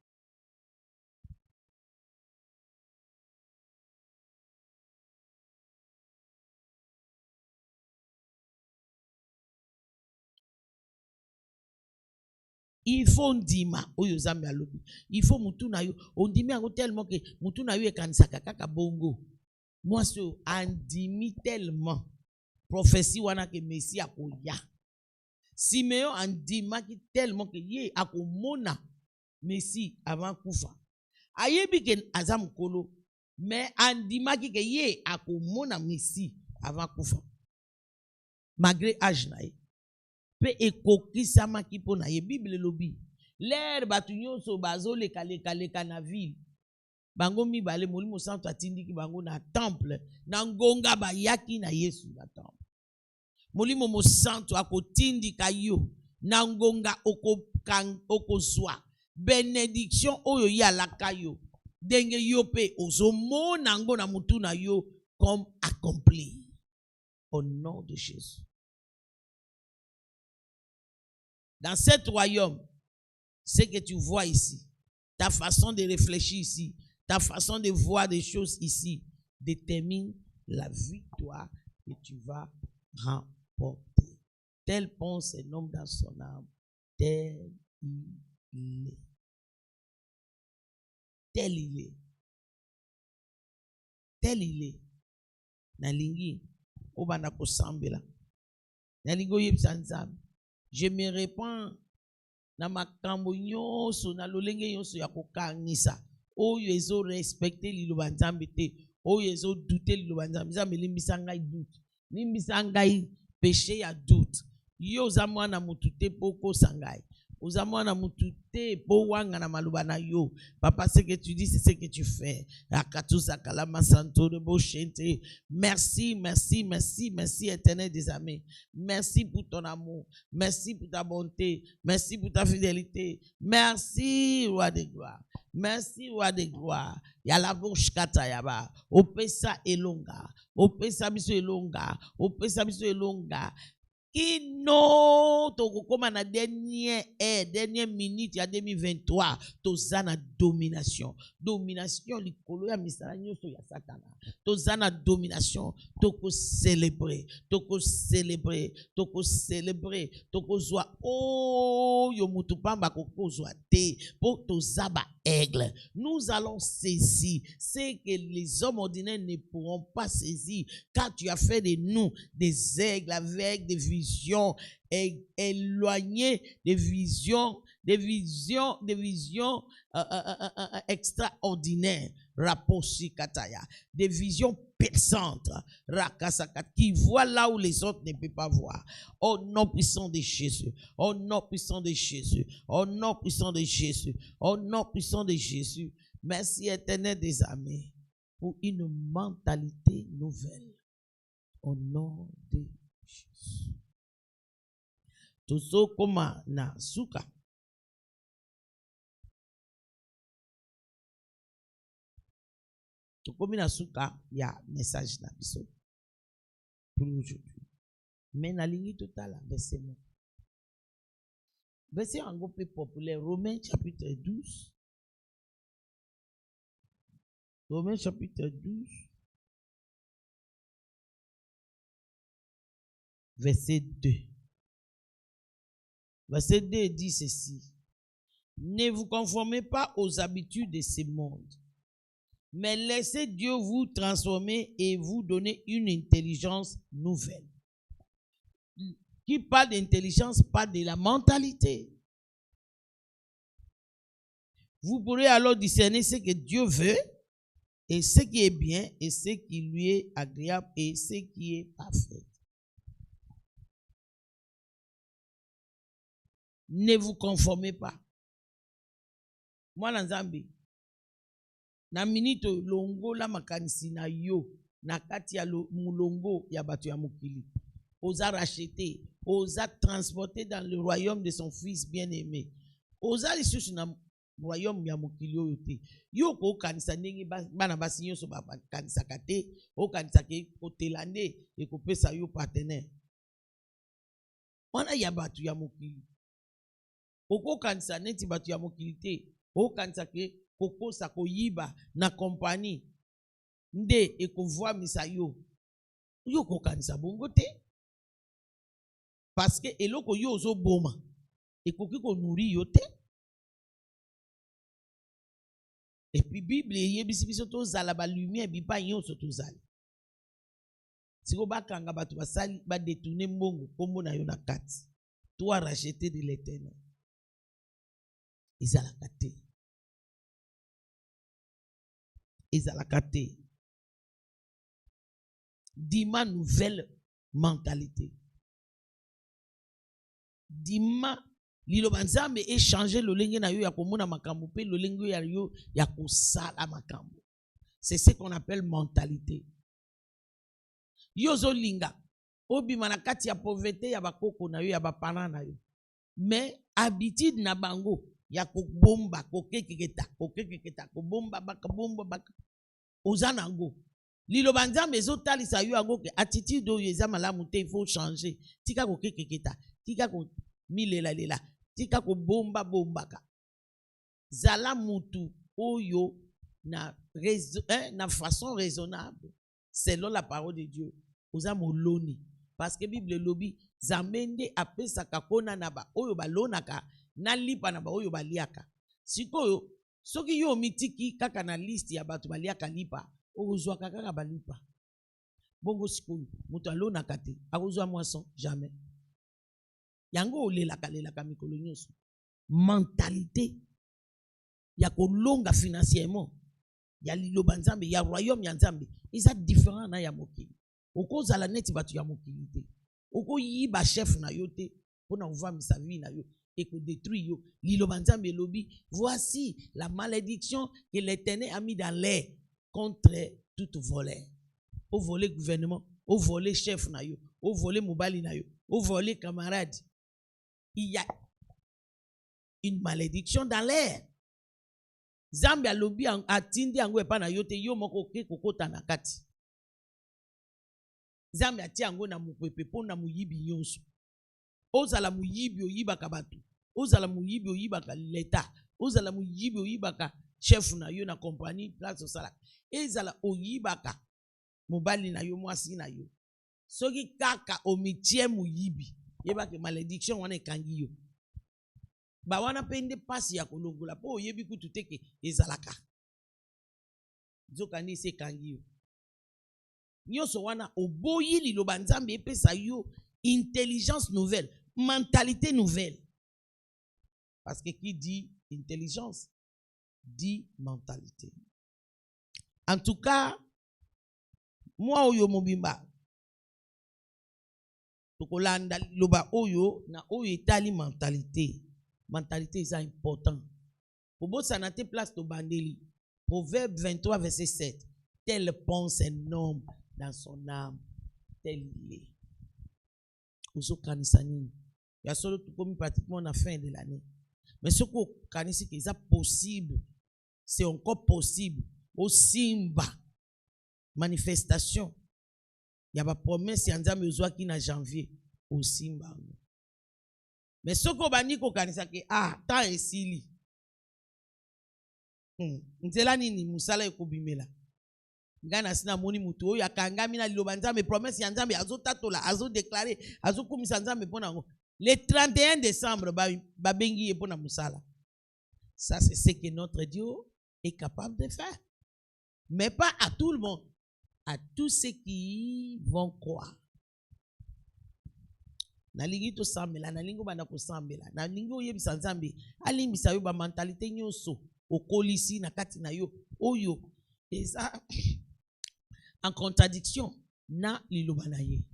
Il faut ndima oyo zambe alobi. Il faut mutu na yo ondimi ango tellement que mutu na yo ekanisaka kaka bongo. Moi so andimi tellement prophétie wana que Messie akoya. Simeon andimaki tellement que ye akomona Messie avant kufa. Ayebi ke azam kolo mais andimaki ke ye akomona Messie avant kufa. Malgré âge na ye. Pe ekokisama kipo na ye Bible lobi l'air batu nyonso bazo leka na ville bango mibale molimo santo atindiki bango na temple na ngonga bayaki na Yesu na temple molimo mosanto akotindika yo na ngonga okozwa bénédiction oyo yalaka yo ndenge yo pe ozomona ngo na mutu na yo comme accompli au nom de Jésus. Dans cet royaume, ce que tu vois ici, ta façon de réfléchir ici, ta façon de voir des choses ici, détermine la victoire que tu vas remporter. Tel pense un homme dans son âme, tel il est. Tel il est. Tel il est. Nalingi, obana ko sambela. Nalingo yebisa nzambe. Je me répands na makambo nyonso na lolenge nyonso ya kokangisa. Oyo ezo respecter liloba nzambe te. Oyo ezo douter liloba nzambe. Nzambe limbisa ngai doute. Limbisa ngai péché ya doute. Yo za mwana mutu te poko sangai. Oza mwana mutu te po wanga na maluba na yo. Papa, ce que tu dis, c'est ce que tu fais. Merci, merci, merci, merci, éternel des amis. Merci pour ton amour. Merci pour ta bonté. Merci pour ta fidélité. Merci, roi de gloire. Merci, roi de gloire. Ya la bouche katayaba. Opesa elonga. Opesa biso elonga. Opesa biso elonga. Kino tokokoma na dernière minute ya 2023 tozana domination likolo ya misala nyonso ya satana tozana domination toko célébrer tokozwa oyo mutu pamba kokozwa te po tozaba aigle. Nous allons saisir ce que les hommes ordinaires ne pourront pas saisir, car tu as fait de nous des aigles avec des visions éloignées, des visions extraordinaires, des visions perçantes, qui voient là où les autres ne peuvent pas voir. Au nom puissant de Jésus, au nom puissant de Jésus, au nom puissant de Jésus, au nom puissant de Jésus. Merci éternel des amis pour une mentalité nouvelle. Au nom de Jésus. Tozo koma na suka. Tokomi na suka ya message na biso pour aujourd'hui. Mais na lingi totala verset mo. Verset ango peu populaire, Romains chapitre 12. Romains chapitre 12. Verset 2. Verset 2 dit ceci. Ne vous conformez pas aux habitudes de ce monde, mais laissez Dieu vous transformer et vous donner une intelligence nouvelle. Qui parle d'intelligence parle de la mentalité. Vous pourrez alors discerner ce que Dieu veut et ce qui est bien et ce qui lui est agréable et ce qui est parfait. Ne vous conformez pas. Moi, Nzambi, na minute longo la makanisi na yo, na kati ya mulongo ya batu ya mukili. Osa racheter, osa transporter dans le royaume de son fils bien-aimé. Osa lissus na royaume ya mukili oyo te. Yo ko kanisa ndenge bana basi nyonso ba kanisa kate, o kanisa ke kotelande e ko pesa yo partenaire. Wana ya batu ya mukili. Oko kanisa neti batu ya mokili te, o kanisa ke kokosa koyiba na kompani nde ekovwa misa yo. Yo ko kanisa bongo te. Parce que eloko yo ozo boma ekoki ko nourri yo te. Et puis Bible yebisi biso to zala ba lumière bipa nyonso to zala. Siko bakanga batu basali ba détourner mbongo kombo na yo na kati. Toi racheter de l'Éternel. Izalakate. Dima nouvelle mentalité. Dima liloba nzambe échanger le lenge na yo ya komona makambo pe le lenge ya yo ya kosala makambo. C'est ce qu'on appelle mentalité. Yozo linga obima na kati ya pauvreté ya bakoko na yo ya bapana na yo. Mais habitude na bango ya kokbomba kokekeketa kobomba bakabomba baka ozanango liloba nzambe ezotalisa yo yango ke attitude oyo eza malamu te, il faut changer. Tika kokekeketa, tika ko milela lela, tika kobomba bombaka. zala mutu oyo na façon raisonnable selon la parole de Dieu oza moloni parce que Bible lobi zamende apesaka kona na ba oyo balonaka na lipa na ba oyo baliaka sikoyo soki yo mitiki kaka na liste ya bato baliaka lipa okozwaka kaka balipa bongo sikoyo moto alonaka te akozwa moisson jamais yango olelaka mikolo nyonso mentalité ya kolonga financièrement ya liloba nzambe ya royaume ya nzambe eza différent na ya mokili okozala neti bato ya mokili te okoyiba chef na yo te mpona ovambisa vie na yo ekodétruire yo liloba nzambe elobi voici la malédiction que l'Éternel a mis dans l'air contre tout voleur au voler gouvernement au voler chef na yo au voler mobali na yo au voler camarade il y a une malédiction dans l'air. Zambi alobi atindi yango epa na yo te yo moko ke kokota na kati. Zambi ati yango na mupepe po na muyibi nyonso. Ozala muyibi oyibaka batu. Ozala muyibi oyibaka l'État. Ozala muyibi oyibaka chef na yo na compagnie place osala. Ezala oyibaka mobali na yo mwasi na yo. Soki kaka omitie muyibi yebake malédiction wana ekangi yo. Ba wana pende pasi ya kolongola po oyebi kutu teke ezalaka. Nzokani se kangi yo. Nyonso wana oboyi liloba nzambe epesa yo intelligence nouvelle, mentalité nouvelle. Parce que qui dit intelligence dit mentalité. En tout cas, moi oyo mobimba tokolanda loba oyo na oyo etali mentalité. Mentalité est important. Pour vous, ça n'a pas place de bandeli. Proverbe 23, verset 7. Tel pense un homme dans son âme, tel il est. Vous kanisani. Il y a solo tout comme pratiquement à la fin de l'année. Mais ce que kanisi qui est possible, c'est encore possible. Au simba manifestation. Il y a pas promesse y a un qui na janvier au simba. Mais ce qu'on va dire kanisa ke ta esili. Nzela nini musala ekobimela. Ngana sina moni mutu oyo akangami na liloba nzambe promesse ya nzambe azotatola azo déclarer azokumisa nzambe pona ngo. Le 31 décembre ba bengi e pona musala. Ça c'est ce que notre Dieu est capable de faire. Mais pas à tout le monde, à tous ceux qui vont croire. Nalingi to sambela nalingo bana ko sambela nalingo oyebisa nzambe alimbisa yo ba mentalité nyonso okolisi na kati na yo oyo eza en contradiction na liloba na ye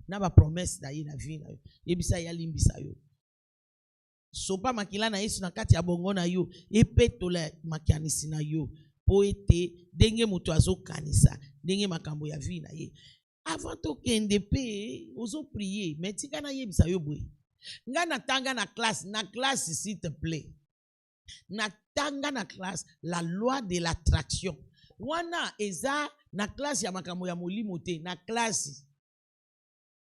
na ba promesse na ye na vie na yo yebisa ya limbisa yo sopa makila na Yesu na kati ya bongo na yo epetola makanisi na yo po ete ndenge mutu azokanisa ndenge makambo ya vie na ye. Avant to kende pe ozo prier mais tika na yebisa yo boye nga natanga na classe s'il te plaît natanga na classe la loi de l'attraction wana eza na classe ya makambo ya molimo te na classe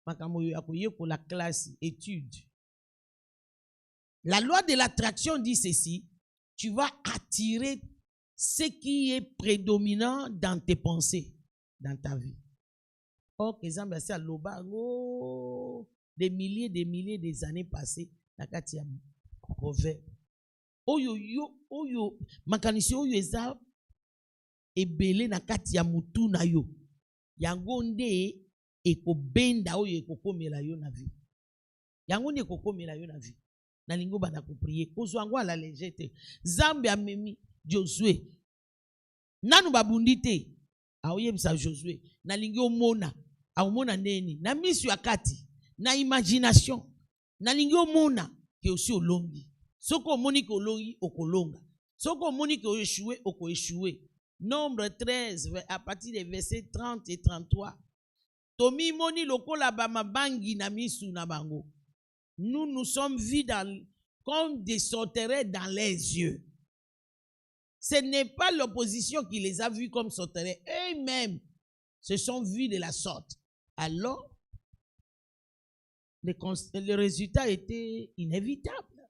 makambo ya koyekola classe étude. La loi de l'attraction dit ceci: tu vas attirer ce qui est prédominant dans tes pensées dans ta vie. Or, exemple, c'est à l'obango des milliers des années passées, na kati ya proverbe. Oyo, makanisi oyo eza ebele na kati ya mutu na yo. Yango nde ekobenda oyo ekokomela yo na vie. Yango nde ekokomela yo na vie. Na lingo bana ko prier. Kozwango ala légèreté. Zambe amemi Josué. Nanu babundi te. Aoyebisa Josué. Na lingo omona. Aomona neni na misu ya kati na imagination na lingi omona ke osi olongi soko omoni ke olongi okolonga soko omoni ke oéchoué okoéchoué. Nombre 13 à partir des versets 30 et 33 tomi moni lokola ba mabangi na misu na bango. Nous sommes vus comme des sauterelles dans les yeux. Ce n'est pas l'opposition qui les a vus comme sauterelles, eux-mêmes se sont vus de la sorte. Alors, le résultat était inévitable.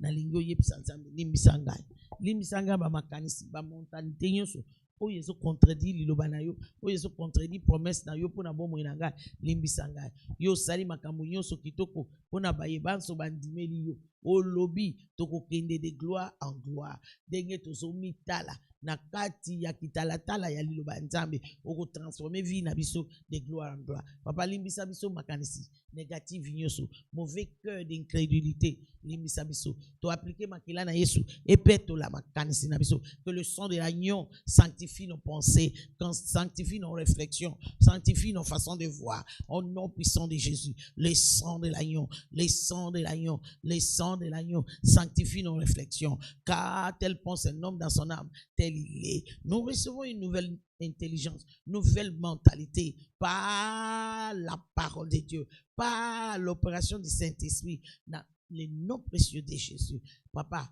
nalingi oyebisa Nzambe limbisa ngai. Limbisa ngai ba makanisi ba montanité nyonso oyo ezo contredire liloba na yo, oyo ezo contredire promesse na yo mpona bomoi na ngai, limbisa ngai. Yo osali makambo nyonso kitoko mpona bayebanso bandimeli yo. Olobi tokokende de gloire en gloire. Ndenge tozomitala na kati ya kitalatala ya liloba Nzambe okotransforme vie na biso de gloire en gloire. Papa limbisa biso makanisi négative nyonso, mauvais cœur d'incrédulité limbisa biso. To appliquer makila na Yesu et peto la makanisi na biso. Que le sang de l'agneau sanctifie nos pensées, sanctifie nos réflexions, sanctifie nos façons de voir. Au nom puissant de Jésus, le sang de l'agneau, le sang de l'agneau, le sang de l'agneau sanctifie nos réflexions. Car tel pense un homme dans son âme, tel il est. Nous recevons une nouvelle intelligence, nouvelle mentalité par la parole de Dieu, par l'opération du Saint-Esprit, dans le nom précieux de Jésus. Papa,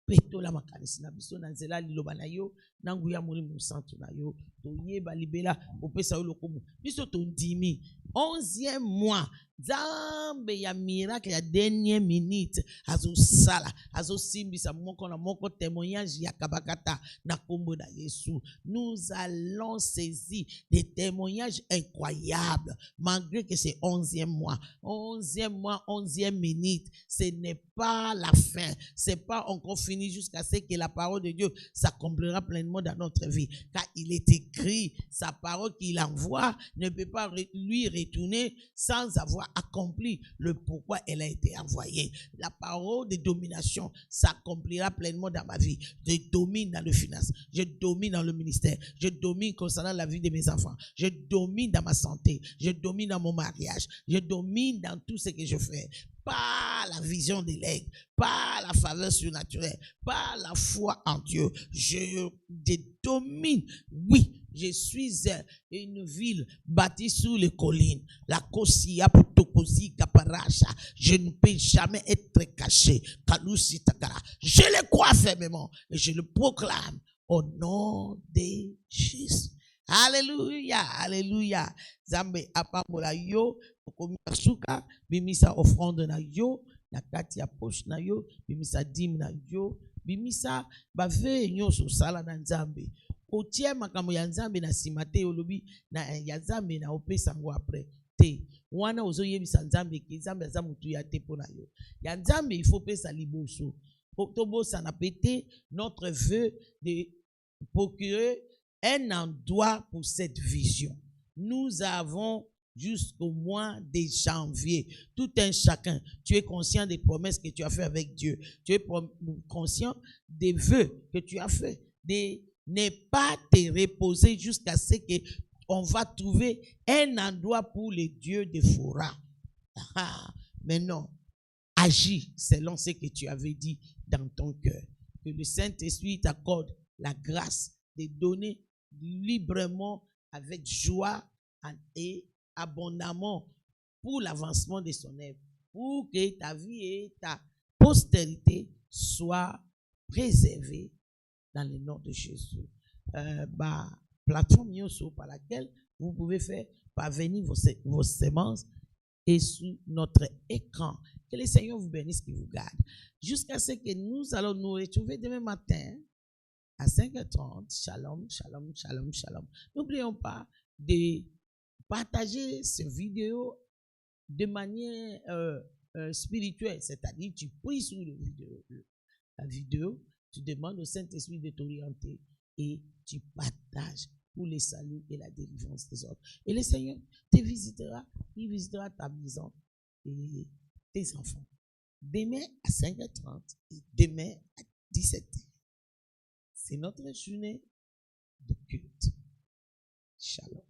peto la makanisi na biso na nzela liloba na yo na nguya molimo santo na yo toyeba libela opesa yo lokomo biso tondimi 11e mois Nzambe ya miracle ya dernière minute azosala azosimbisa moko na moko témoignage ya kabakata na kombo na Yesu. Nous allons saisir des témoignages incroyables malgré que c'est 11e mois, 11e minute. Ce n'est pas la fin, c'est pas encore fini jusqu'à ce que la parole de Dieu s'accomplira pleinement dans notre vie. Car il est écrit, sa parole qu'il envoie ne peut pas lui retourner sans avoir accompli le pourquoi elle a été envoyée. La parole de domination s'accomplira pleinement dans ma vie. Je domine dans le finance, je domine dans le ministère, je domine concernant la vie de mes enfants, je domine dans ma santé, je domine dans mon mariage, je domine dans tout ce que je fais. Par la vision des legs, par la faveur surnaturelle, par la foi en Dieu, je domine. Oui, je suis une ville bâtie sur les collines. La Kosia Putokosi Kaparacha. Je ne peux jamais être caché. Je le crois fermement et je le proclame au nom de Jésus. Alléluia, alléluia. Zambe apambola yo, okomisa suka, bimisa offrande na yo, na kati ya poche na yo, bimisa dîme na yo, bimisa bave nyonso sala na Nzambe. Otie makambo ya Nzambe na sima te olobi na ya Nzambe na opesa ngo après te. Wana ozoyebisa Nzambe ke Nzambe aza mutu ya te pona yo. Ya Nzambe il faut pesa liboso. Tobosa na pété notre vœu de procurer un endroit pour cette vision. Nous avons jusqu'au mois de janvier. Tout un chacun. Tu es conscient des promesses que tu as fait avec Dieu. Tu es conscient des vœux que tu as fait. De ne pas te reposer jusqu'à ce qu'on va trouver un endroit pour les dieux de Fora. Mais non. Agis selon ce que tu avais dit dans ton cœur. Que le Saint-Esprit t'accorde la grâce de donner librement, avec joie et abondamment pour l'avancement de son œuvre, pour que ta vie et ta postérité soient préservées dans le nom de Jésus. Plateforme Yoso par laquelle vous pouvez faire parvenir vos semences et sur notre écran. Que le Seigneur vous bénisse, qu'il vous garde. Jusqu'à ce que nous allons nous retrouver demain matin à 5h30, shalom, shalom, shalom, shalom. N'oublions pas de partager cette vidéo de manière spirituelle, c'est-à-dire tu pries sur la vidéo, tu demandes au Saint-Esprit de t'orienter et tu partages pour le salut et la délivrance des autres. Et le Seigneur te visitera, il visitera ta maison et tes enfants. Demain à 5h30 et demain à 17h. C'est notre journée de culte. Shalom.